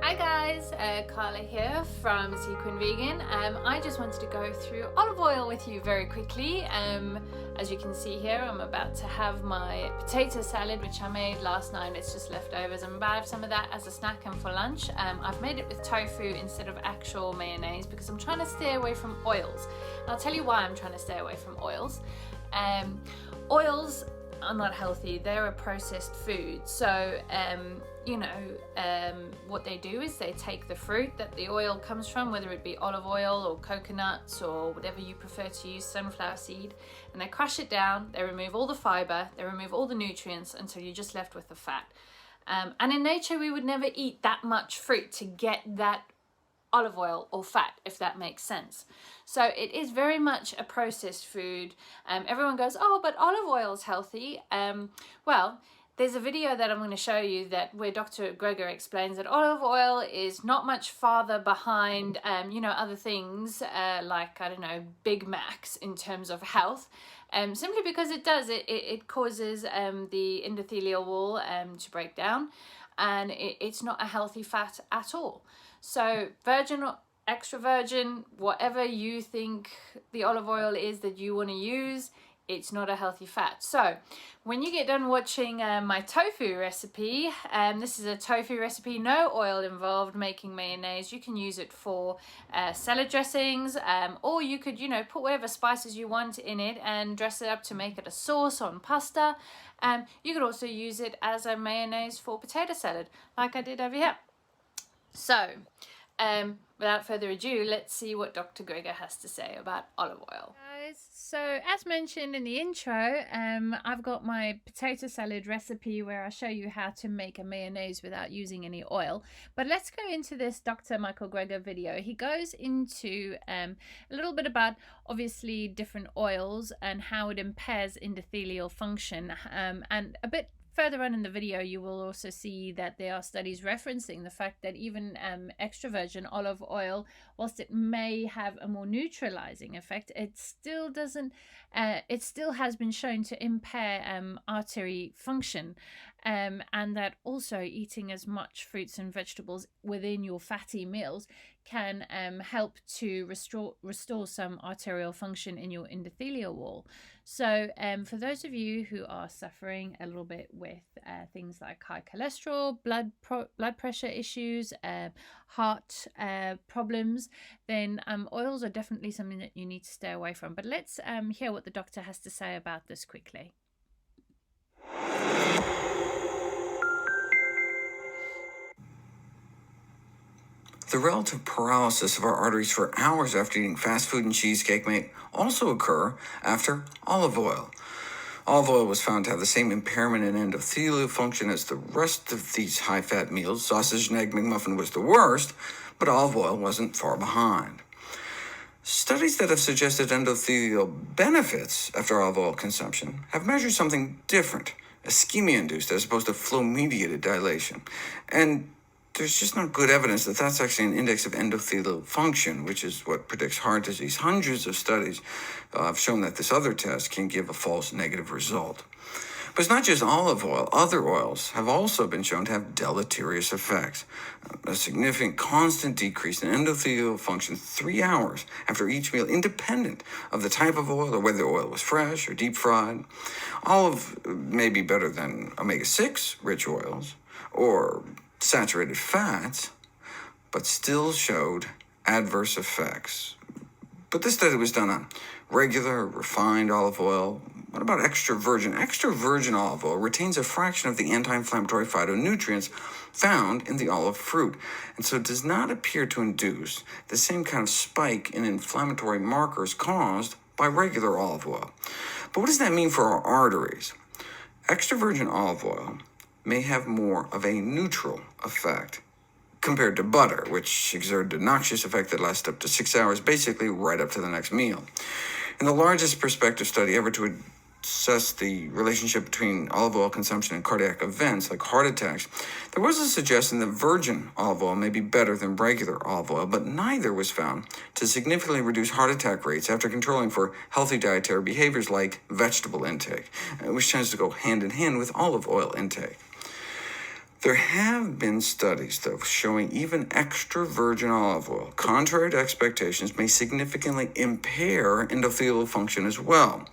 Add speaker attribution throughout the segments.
Speaker 1: Hi guys, Carla here from Cquinnvegan. I just wanted to go through olive oil with you very quickly. As you can see here, I'm about to have my potato salad, which I made last night. It's just leftovers. I'm about to have some of that as a snack and for lunch. I've made it with tofu instead of actual mayonnaise because I'm trying to stay away from oils. And I'll tell you why I'm trying to stay away from oils. Oils are not healthy. They're a processed food. So what they do is they take the fruit that the oil comes from, whether it be olive oil or coconuts or whatever you prefer to use, sunflower seed, and they crush it down. They remove all the fiber, they remove all the nutrients until you're just left with the fat. And in nature, we would never eat that much fruit to get that olive oil or fat, if that makes sense. So it is very much a processed food. Everyone goes, oh, but olive oil is healthy. Well, there's a video that I'm going to show you where Dr. Greger explains that olive oil is not much farther behind, other things like, I don't know, Big Macs in terms of health. Simply because it causes the endothelial wall to break down, and it's not a healthy fat at all. So virgin or extra virgin, whatever you think the olive oil is that you want to use, it's not a healthy fat. So when you get done watching my tofu recipe, this is a tofu recipe, no oil involved, making mayonnaise. You can use it for salad dressings, or you could, put whatever spices you want in it and dress it up to make it a sauce on pasta. You could also use it as a mayonnaise for potato salad, like I did over here. So without further ado, let's see what Dr. Greger has to say about olive oil. Guys, so as mentioned in the intro, I've got my potato salad recipe where I show you how to make a mayonnaise without using any oil. But let's go into this Dr. Michael Greger video. He goes into a little bit about obviously different oils and how it impairs endothelial function, and a bit further on in the video, you will also see that there are studies referencing the fact that even extra virgin olive oil, whilst it may have a more neutralizing effect, it still doesn't. It still has been shown to impair artery function, and that also eating as much fruits and vegetables within your fatty meals can help to restore some arterial function in your endothelial wall. So for those of you who are suffering a little bit with things like high cholesterol, blood pressure issues, heart problems, then oils are definitely something that you need to stay away from. But let's hear what the doctor has to say about this quickly.
Speaker 2: The relative paralysis of our arteries for hours after eating fast food and cheesecake may also occur after olive oil. Olive oil was found to have the same impairment in endothelial function as the rest of these high-fat meals. Sausage and egg McMuffin was the worst, but olive oil wasn't far behind. Studies that have suggested endothelial benefits after olive oil consumption have measured something different, ischemia-induced as opposed to flow-mediated dilation. And there's just not good evidence that that's actually an index of endothelial function, which is what predicts heart disease. Hundreds of studies have shown that this other test can give a false negative result. But it's not just olive oil. Other oils have also been shown to have deleterious effects. A significant constant decrease in endothelial function 3 hours after each meal, independent of the type of oil or whether the oil was fresh or deep fried. Olive may be better than omega-6 rich oils or saturated fats, but still showed adverse effects. But this study was done on regular, refined olive oil. What about extra virgin? Extra virgin olive oil retains a fraction of the anti-inflammatory phytonutrients found in the olive fruit, and so it does not appear to induce the same kind of spike in inflammatory markers caused by regular olive oil. But what does that mean for our arteries? Extra virgin olive oil may have more of a neutral effect compared to butter, which exerted a noxious effect that lasts up to 6 hours, basically right up to the next meal. In the largest prospective study ever to assess the relationship between olive oil consumption and cardiac events like heart attacks, there was a suggestion that virgin olive oil may be better than regular olive oil, but neither was found to significantly reduce heart attack rates after controlling for healthy dietary behaviors like vegetable intake, which tends to go hand in hand with olive oil intake. There have been studies, though, showing even extra virgin olive oil, contrary to expectations, may significantly impair endothelial function as well.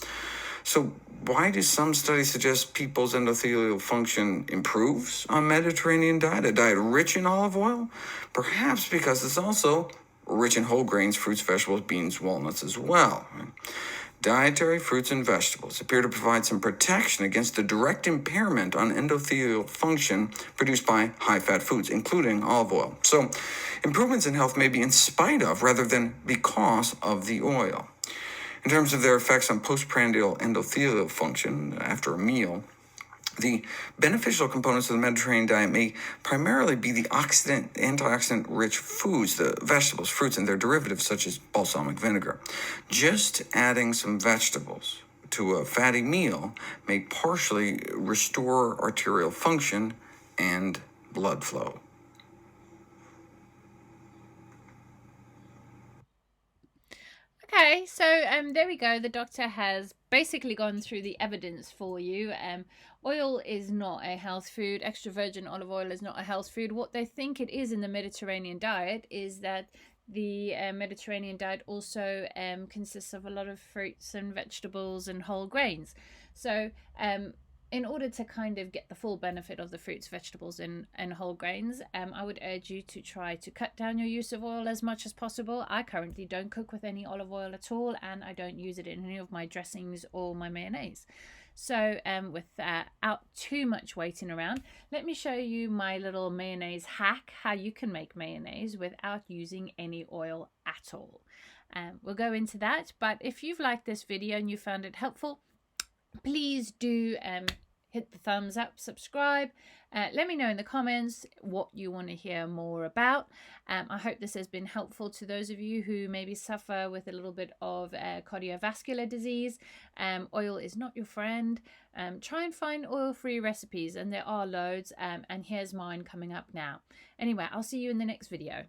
Speaker 2: So why do some studies suggest people's endothelial function improves on Mediterranean diet, a diet rich in olive oil? Perhaps because it's also rich in whole grains, fruits, vegetables, beans, walnuts as well. Dietary fruits and vegetables appear to provide some protection against the direct impairment on endothelial function produced by high-fat foods, including olive oil. So improvements in health may be in spite of rather than because of the oil. In terms of their effects on postprandial endothelial function after a meal, the beneficial components of the Mediterranean diet may primarily be the antioxidant-rich foods, the vegetables, fruits, and their derivatives, such as balsamic vinegar. Just adding some vegetables to a fatty meal may partially restore arterial function and blood flow.
Speaker 1: Okay, so there we go. The doctor has basically gone through the evidence for you. Oil is not a health food. Extra virgin olive oil is not a health food. What they think it is in the Mediterranean diet is that the Mediterranean diet also consists of a lot of fruits and vegetables and whole grains. So in order to kind of get the full benefit of the fruits, vegetables, and whole grains, I would urge you to try to cut down your use of oil as much as possible. I currently don't cook with any olive oil at all, and I don't use it in any of my dressings or my mayonnaise. So without too much waiting around, let me show you my little mayonnaise hack, how you can make mayonnaise without using any oil at all. We'll go into that, but if you've liked this video and you found it helpful, please do hit the thumbs up, subscribe. Let me know in the comments what you want to hear more about. I hope this has been helpful to those of you who maybe suffer with a little bit of cardiovascular disease. Oil is not your friend. Try and find oil-free recipes, and there are loads, and here's mine coming up now. Anyway, I'll see you in the next video.